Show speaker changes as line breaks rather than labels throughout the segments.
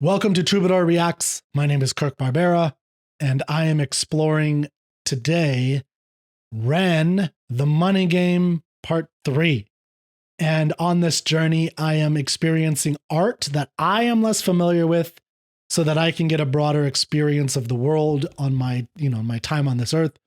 Welcome to Troubadour Reacts. My name is Kirk Barbera, and I am exploring today Ren, the Money Game, Part 3. And on this journey, I am experiencing art that I am less familiar with so that I can get a broader experience of the world on my time on this earth.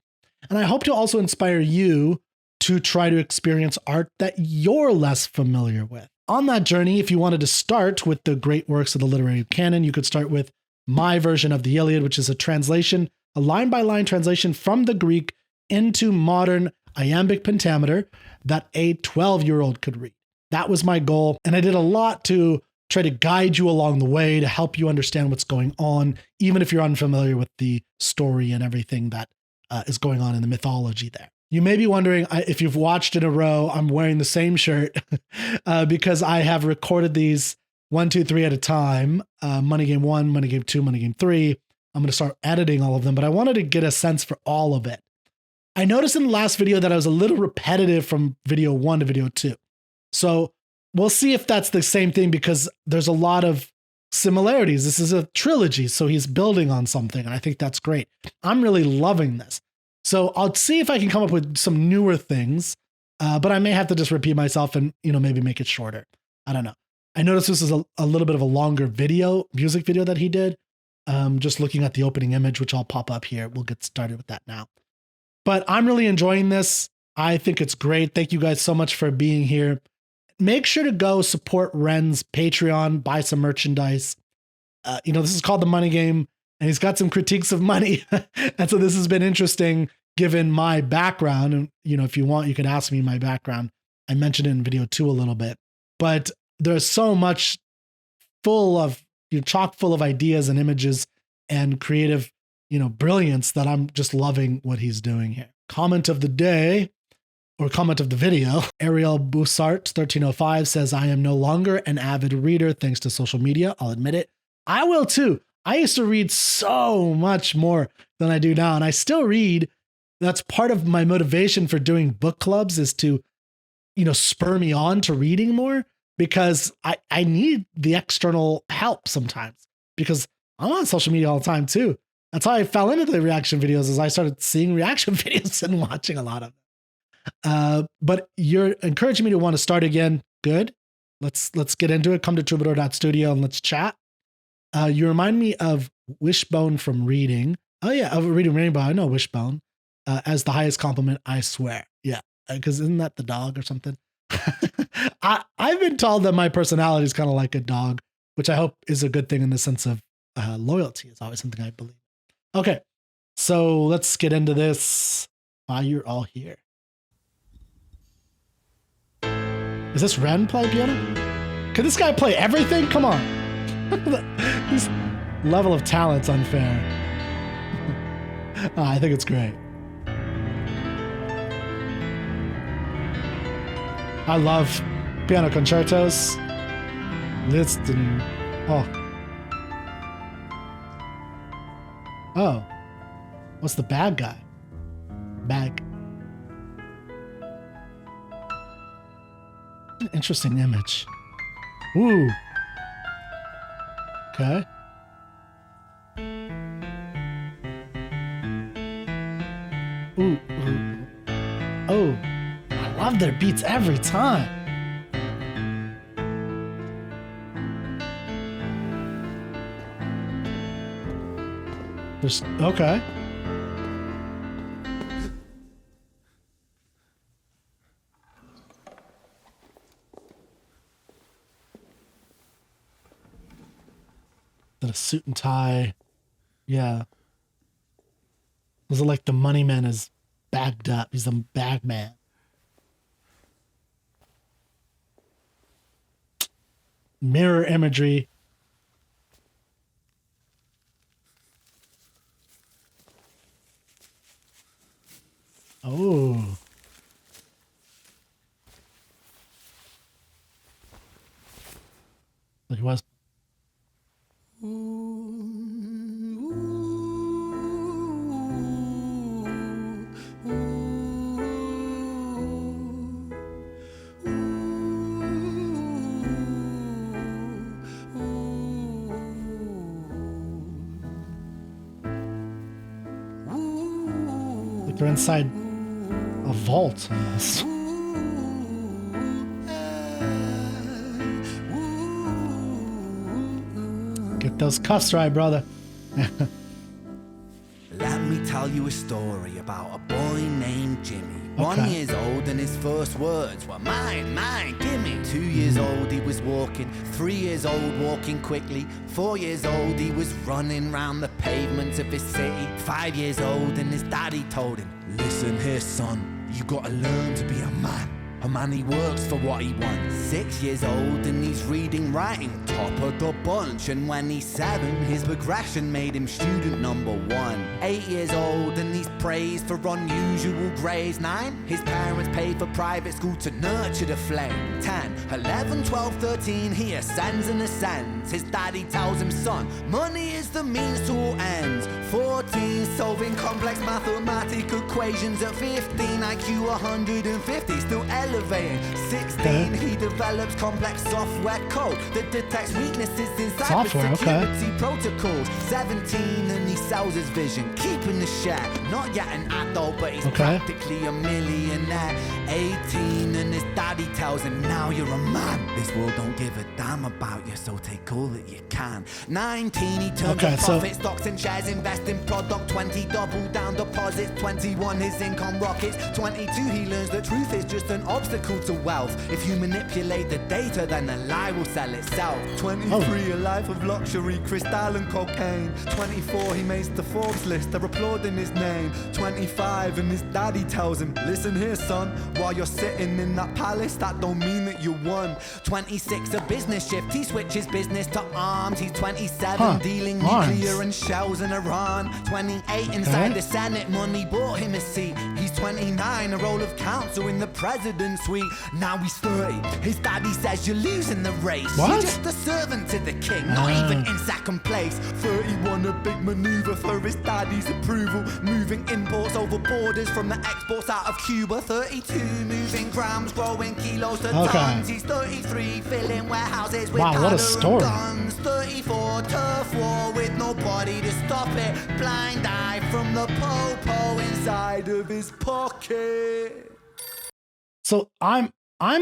And I hope to also inspire you to try to experience art that you're less familiar with. On that journey, if you wanted to start with the great works of the literary canon, you could start with my version of the Iliad, which is a translation, a line-by-line translation from the Greek into modern iambic pentameter that a 12-year-old could read. That was my goal, and I did a lot to try to guide you along the way to help you understand what's going on, even if you're unfamiliar with the story and everything that is going on in the mythology there. You may be wondering if you've watched in a row, I'm wearing the same shirt because I have recorded these 1, 2, 3 at a time. Money Game 1, Money Game 2, Money Game 3. I'm going to start editing all of them, but I wanted to get a sense for all of it. I noticed in the last video that I was a little repetitive from video 1 to video 2. So we'll see if that's the same thing because there's a lot of similarities. This is a trilogy, so he's building on something, and I think that's great. I'm really loving this. So I'll see if I can come up with some newer things, but I may have to just repeat myself and, maybe make it shorter. I don't know. I noticed this is a little bit of a longer music video that he did. Just looking at the opening image, which I'll pop up here. We'll get started with that now. But I'm really enjoying this. I think it's great. Thank you guys so much for being here. Make sure to go support Ren's Patreon, buy some merchandise. This is called The Money Game. And he's got some critiques of money. And so this has been interesting given my background. And, if you want, you can ask me my background. I mentioned it in video 2 a little bit. But there's so much chock full of ideas and images and creative, brilliance that I'm just loving what he's doing here. Comment of the day, or comment of the video. Ariel Bussart, 1305 says, I am no longer an avid reader thanks to social media. I'll admit it. I will too. I used to read so much more than I do now, and I still read. That's part of my motivation for doing book clubs is to, spur me on to reading more because I need the external help sometimes because I'm on social media all the time too. That's how I fell into the reaction videos as I started seeing reaction videos and watching a lot of them. But you're encouraging me to want to start again. Good. Let's get into it. Come to troubadour.studio and let's chat. You remind me of Wishbone from Reading. Oh yeah, of Reading Rainbow. I know Wishbone as the highest compliment. I swear. Yeah, because isn't that the dog or something? I've been told that my personality is kind of like a dog, which I hope is a good thing in the sense of loyalty. Is always something I believe. Okay, so let's get into this while you're all here. Is this Ren play piano? Can this guy play everything? Come on. This level of talent's unfair. I think it's great. I love piano concertos. Listen. Oh. What's the bad guy? Bag. An interesting image. Ooh. Okay. Ooh. Oh, I love their beats every time. Okay. A suit and tie. Yeah. Was it like the money man is bagged up? He's the bag man. Mirror imagery. Oh. He was. They're inside a vault almost. Get those cuffs right, brother.
Let me tell you a story about a boy named Jimmy. 1 year old and his first words were mine, mine, gimme. 2 years old he was walking, 3 years old walking quickly. 4 years old he was running round the pavements of his city. 5 years old and his daddy told him, listen here son, you gotta learn to be a man. A man, he works for what he wants. 6 years old and he's reading, writing, top of the bunch. And when he's 7, his progression made him student number 1. 8 years old and he's praised for unusual grades. 9, his parents paid for private school to nurture the flame. 10, 11, 12, 13, he ascends and ascends. His daddy tells him, son, money is the means to all ends. 14, solving complex mathematical equations. At 15, IQ 150, still elevating. 16, he develops complex software code that detects weaknesses in cybersecurity protocols. 17, and he sells his vision, keeping the share. Not yet an adult, but he's practically a millionaire. 18, and his daddy tells him, now you're a man. This world don't give a damn about you, so take all that you can. 19, he turns to profit, stocks and shares, invest in product. 20, double down deposits. 21, his income rockets. 22, he learns the truth is just an obstacle to wealth. If you manipulate the data, then the lie will sell itself. 23, a life of luxury, crystal and cocaine. 24, he makes the Forbes list, they're applauding his name. 25, and his daddy tells him, listen here son, while you're sitting in that palace, that don't mean that you won. 26, a business shift, he switches business to arms. He's 27, dealing nuclear and shells in Iran. 28, inside the Senate, money bought him a seat. He's 29, a role of counsel in the president's suite. Now he's 30, his daddy says you're losing the race. You're just a servant to the king, not even in second place. 31, a big maneuver for his daddy's approval, moving imports over borders from the exports out of Cuba. 32, moving grams, growing kilos to tons. He's 33, filling warehouses with powder and guns. 34, turf war with nobody to stop it. Blind eye from the po-po inside of his pocket.
So I'm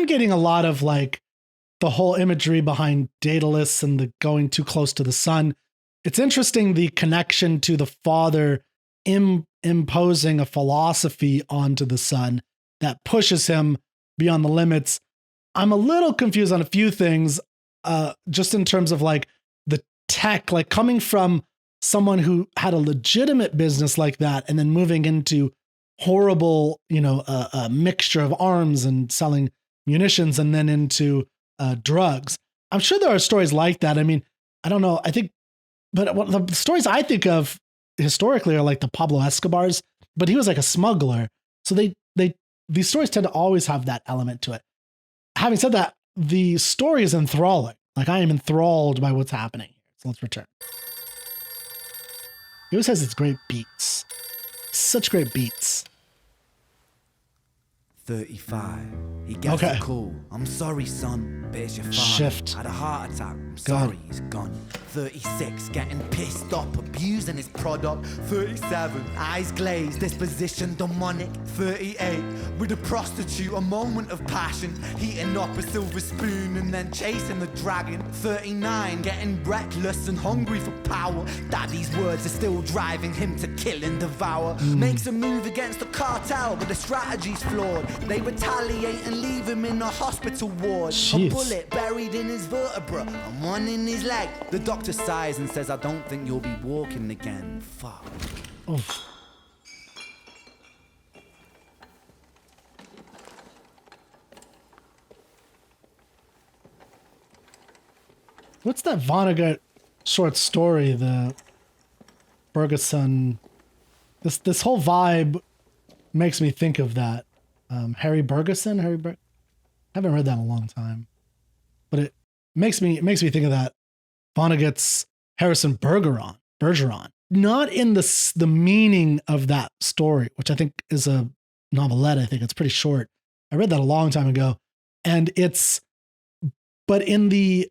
getting a lot of like the whole imagery behind Daedalus and the going too close to the sun. It's interesting, the connection to the father imposing a philosophy onto the son that pushes him beyond the limits. I'm a little confused on a few things, just in terms of like the tech, like coming from someone who had a legitimate business like that and then moving into horrible, a mixture of arms and selling munitions and then into drugs. I'm sure there are stories like that. I mean, I don't know. I think, but the stories I think of historically are like the Pablo Escobars, but he was like a smuggler. So these stories tend to always have that element to it. Having said that, the story is enthralling. Like I am enthralled by what's happening here. So let's return. He always has its great beats. Such great beats.
35. He gets a call. I'm sorry, son, but it's your father.
Shift.
Had a heart attack. I'm sorry, he's gone. 36, getting pissed up, abusing his product. 37, eyes glazed, disposition demonic. 38, with a prostitute, a moment of passion, heating up a silver spoon and then chasing the dragon. 39, getting reckless and hungry for power. Daddy's words are still driving him to kill and devour. Makes a move against the cartel, but the strategy's flawed. They retaliate and leave him in a hospital ward. A bullet buried in his vertebra and one in his leg. The doctor sighs and says, I don't think you'll be walking again. Fuck.
Oof. What's that Vonnegut short story, the Bergson? This whole vibe makes me think of that. Harry Bergson. I haven't read that in a long time, but it makes me think of that Vonnegut's Harrison Bergeron. Not in the meaning of that story, which I think is a novelette. I think it's pretty short. I read that a long time ago, but in the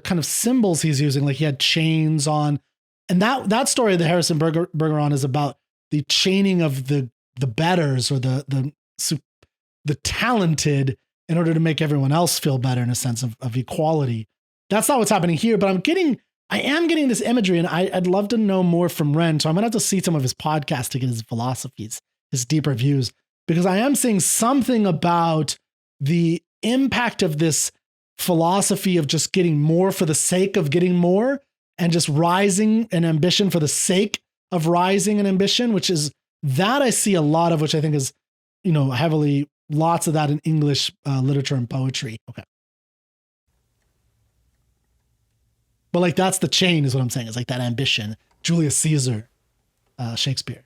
kind of symbols he's using, like he had chains on, and that story, the Harrison Bergeron, is about chaining of the betters or the talented in order to make everyone else feel better in a sense of equality. That's not what's happening here, but I am getting this imagery, and I'd love to know more from Ren. So I'm gonna have to see some of his podcasts to get his philosophies, his deeper views, because I am seeing something about the impact of this philosophy of just getting more for the sake of getting more, and just rising and ambition for the sake of rising and ambition, which is that I see a lot of, which I think is, heavily lots of that in English literature and poetry. Okay. But like, that's the chain is what I'm saying. It's like that ambition. Julius Caesar, Shakespeare.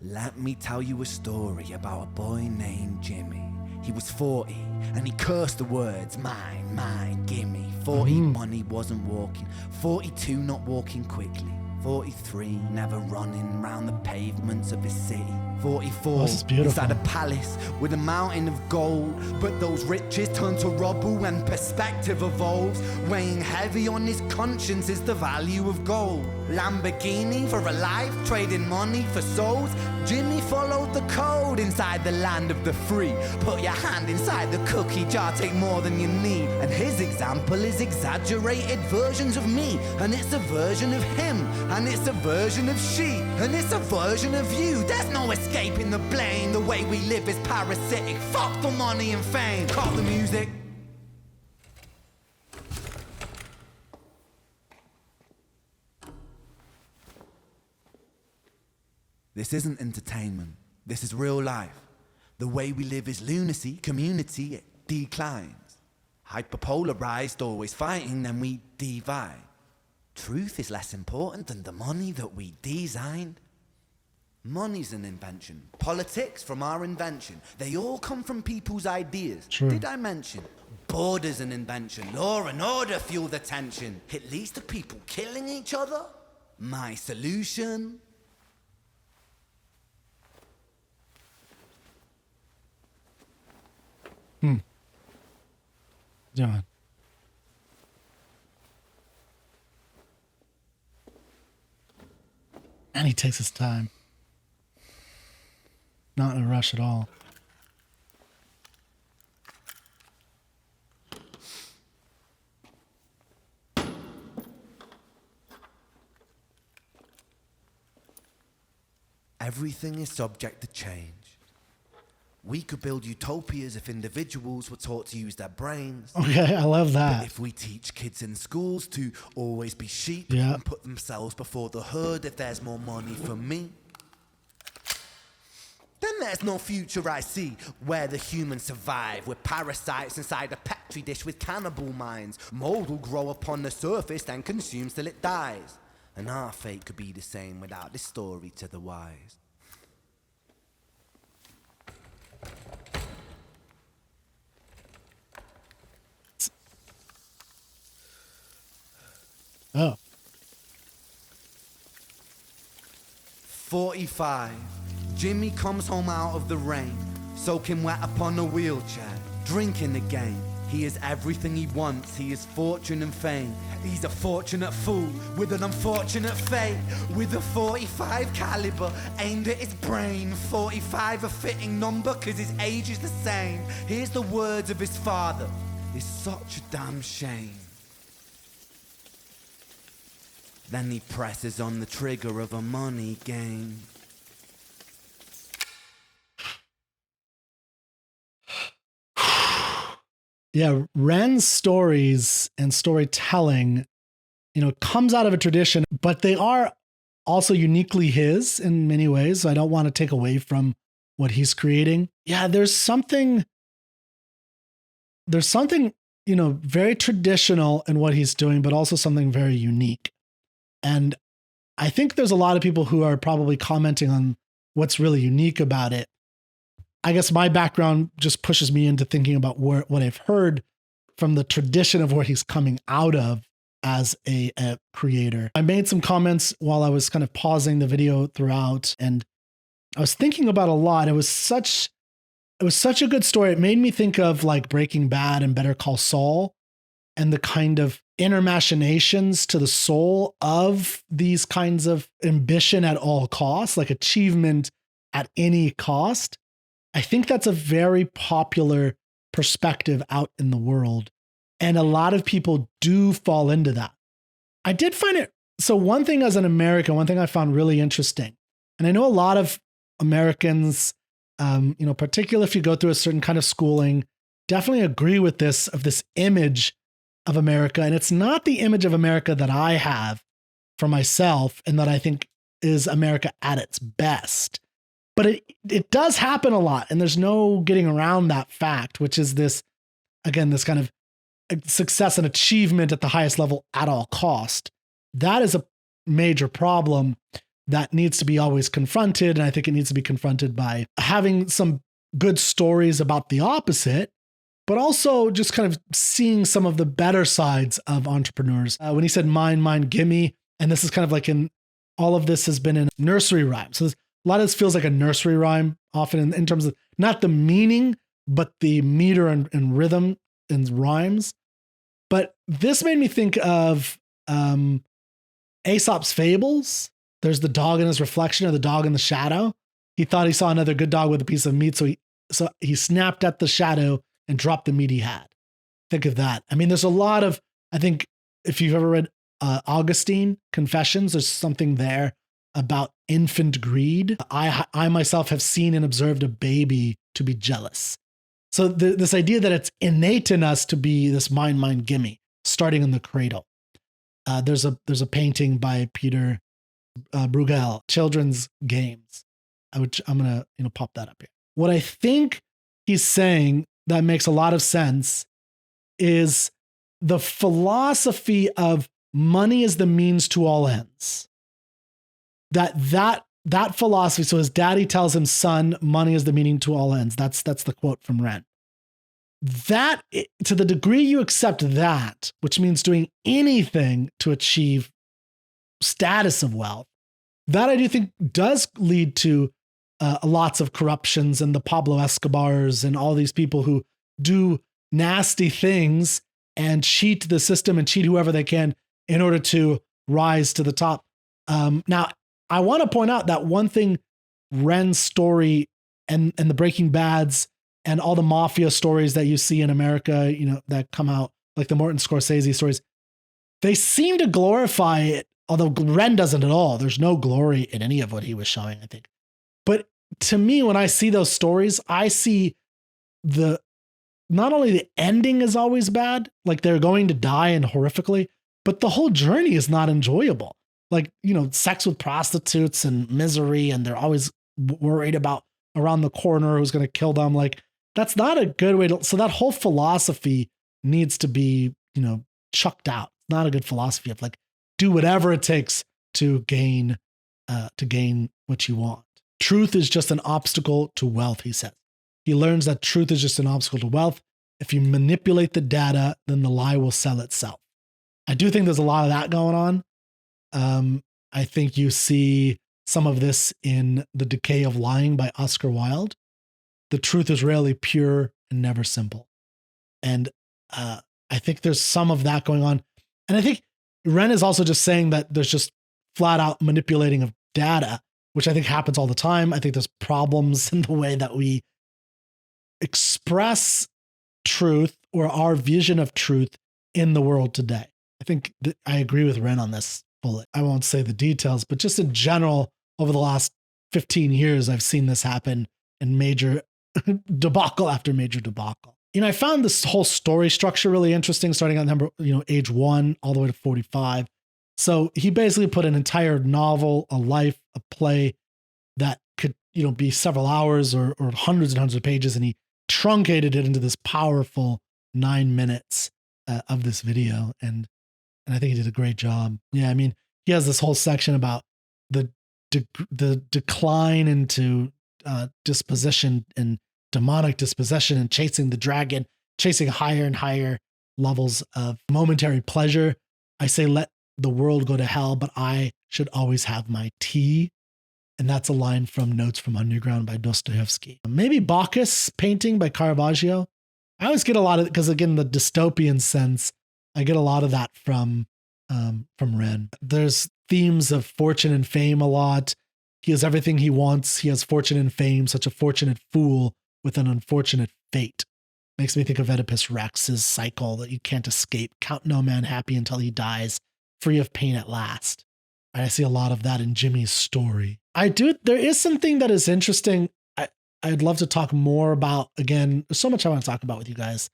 Let me tell you a story about a boy named Jimmy. He was 40 and he cursed the words, mine, mine, gimme. 40, money wasn't walking. 42, not walking quickly. 43, never running round the pavements of his city. 44, inside a palace with a mountain of gold. But those riches turn to rubble when perspective evolves. Weighing heavy on his conscience is the value of gold. Lamborghini for a life, trading money for souls. Jimmy followed the code inside the land of the free. Put your hand inside the cookie jar, take more than you need. And his example is exaggerated versions of me. And it's a version of him. And it's a version of she. And it's a version of you. There's no escaping the blame. The way we live is parasitic. Fuck the money and fame. Cut the music. This isn't entertainment. This is real life. The way we live is lunacy, community, it declines. Hyperpolarized, always fighting, then we divide. Truth is less important than the money that we designed. Money's an invention. Politics from our invention. They all come from people's ideas.
True.
Did I mention? Border's an invention. Law and order fuel the tension. It leads to people killing each other. My solution?
John. And he takes his time. Not in a rush at all.
Everything is subject to change. We could build utopias if individuals were taught to use their brains.
Okay, I love that.
But if we teach kids in schools to always be sheep
Yeah.
and put themselves before the herd if there's more money for me, then there's no future I see where the humans survive with parasites inside a petri dish with cannibal minds. Mold will grow upon the surface and consume till it dies. And our fate could be the same without this story to the wise.
Oh.
45. Jimmy comes home out of the rain, soaking wet upon a wheelchair, drinking again. He is everything he wants, he is fortune and fame. He's a fortunate fool with an unfortunate fate. With a 45 caliber aimed at his brain. 45 a fitting number cause his age is the same. Here's the words of his father, it's such a damn shame. Then he presses on the trigger of a money game.
Yeah, Ren's stories and storytelling, comes out of a tradition, but they are also uniquely his in many ways. So I don't want to take away from what he's creating. Yeah, there's something, very traditional in what he's doing, but also something very unique. And I think there's a lot of people who are probably commenting on what's really unique about it. I guess my background just pushes me into thinking about what I've heard from the tradition of where he's coming out of as a creator. I made some comments while I was kind of pausing the video throughout, and I was thinking about a lot. It was such a good story. It made me think of like Breaking Bad and Better Call Saul, and the kind of inner machinations to the soul of these kinds of ambition at all costs, like achievement at any cost. I think that's a very popular perspective out in the world. And a lot of people do fall into that. I did find it. So one thing as an American, one thing I found really interesting, and I know a lot of Americans, particularly if you go through a certain kind of schooling, definitely agree with this, of this image of America. And it's not the image of America that I have for myself and that I think is America at its best. But it does happen a lot. And there's no getting around that fact, which is this, again, this kind of success and achievement at the highest level at all cost. That is a major problem that needs to be always confronted. And I think it needs to be confronted by having some good stories about the opposite, but also just kind of seeing some of the better sides of entrepreneurs. When he said mine, gimme, and this is kind of like all of this has been in nursery rhyme. So a lot of this feels like a nursery rhyme, often in terms of not the meaning, but the meter and rhythm and rhymes. But this made me think of Aesop's Fables. There's the dog in his reflection, or the dog in the shadow. He thought he saw another good dog with a piece of meat, so he snapped at the shadow and dropped the meat he had. Think of that. I mean, there's a lot of, I think if you've ever read Augustine, Confessions, there's something there about infant greed. I myself have seen and observed a baby to be jealous. So this idea that it's innate in us to be this mine, gimme, starting in the cradle. There's a painting by Peter Bruegel, Children's Games, which I'm gonna pop that up here. What I think he's saying that makes a lot of sense is the philosophy of money is the means to all ends. That philosophy. So his daddy tells him, son, money is the meaning to all ends. That's the quote from Ren. That, to the degree you accept that, which means doing anything to achieve status of wealth, that I do think does lead to lots of corruptions and the Pablo Escobars and all these people who do nasty things and cheat the system and cheat whoever they can in order to rise to the top. Now, I want to point out that one thing Ren's story and the Breaking Bads and all the mafia stories that you see in America, that come out, like the Martin Scorsese stories, they seem to glorify it, although Ren doesn't at all. There's no glory in any of what he was showing, I think. But to me, when I see those stories, I see not only the ending is always bad, like they're going to die and horrifically, but the whole journey is not enjoyable. Like, sex with prostitutes and misery, and they're always worried about around the corner who's going to kill them. Like, that's not a good way to, so that whole philosophy needs to be, chucked out. It's not a good philosophy of like, do whatever it takes to gain what you want. Truth is just an obstacle to wealth, he says. He learns that truth is just an obstacle to wealth. If you manipulate the data, then the lie will sell itself. I do think there's a lot of that going on. I think you see some of this in The Decay of Lying by Oscar Wilde. The truth is rarely pure and never simple. And I think there's some of that going on. And I think Ren is also just saying that there's just flat out manipulating of data, which I think happens all the time. I think there's problems in the way that we express truth or our vision of truth in the world today. I think I agree with Ren on this fully. I won't say the details, but just in general, over the last 15 years, I've seen this happen in major debacle after major debacle. I found this whole story structure really interesting, starting at age 1 all the way to 45. So he basically put an entire novel, a life, a play that could, be several hours or hundreds and hundreds of pages, and he truncated it into this powerful 9 minutes of this video. And I think he did a great job. Yeah, I mean, he has this whole section about the decline into disposition and demonic dispossession and chasing the dragon, chasing higher and higher levels of momentary pleasure. I say, let the world go to hell, but I should always have my tea. And that's a line from Notes from Underground by Dostoevsky. Maybe Bacchus painting by Caravaggio. I always get a lot of, because again, the dystopian sense I get a lot of that from Ren. There's themes of fortune and fame a lot. He has everything he wants. He has fortune and fame, such a fortunate fool with an unfortunate fate. Makes me think of Oedipus Rex's cycle that you can't escape. Count no man happy until he dies, free of pain at last. I see a lot of that in Jimmy's story. There is something that is interesting. I'd love to talk more about, again, there's so much I want to talk about with you guys.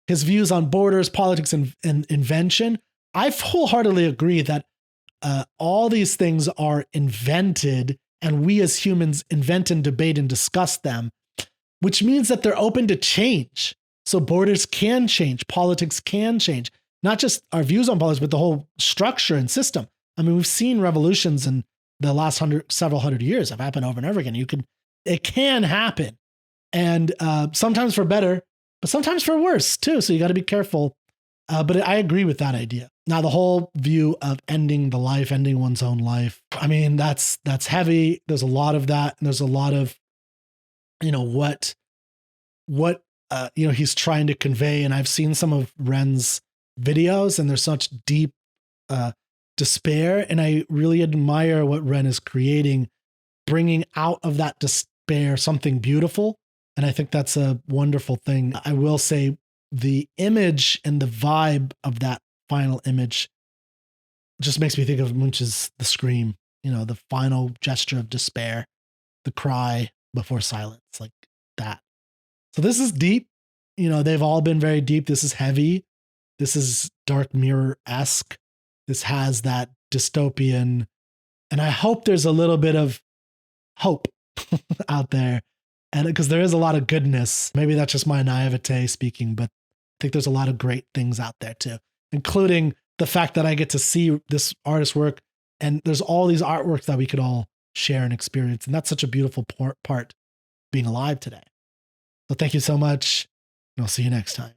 His views on borders, politics, and invention. I wholeheartedly agree that all these things are invented, and we as humans invent and debate and discuss them, which means that they're open to change. So borders can change, politics can change, not just our views on politics, but the whole structure and system. I mean, we've seen revolutions in the last several hundred years have happened over and over again. It can happen, and sometimes for better, but sometimes for worse too. So you got to be careful. But I agree with that idea. Now, the whole view of ending one's own life. I mean, that's heavy. There's a lot of that, and there's a lot of, what he's trying to convey. And I've seen some of Ren's videos, and there's such deep despair, and I really admire what Ren is creating, bringing out of that despair something beautiful. And I think that's a wonderful thing. I will say the image and the vibe of that final image just makes me think of Munch's The Scream, the final gesture of despair, the cry before silence, like that. So this is deep. They've all been very deep. This is heavy. This is Dark Mirror-esque. This has that dystopian, and I hope there's a little bit of hope out there. And because there is a lot of goodness, maybe that's just my naivete speaking, but I think there's a lot of great things out there too, including the fact that I get to see this artist's work, and there's all these artworks that we could all share and experience. And that's such a beautiful part being alive today. So thank you so much, and I'll see you next time.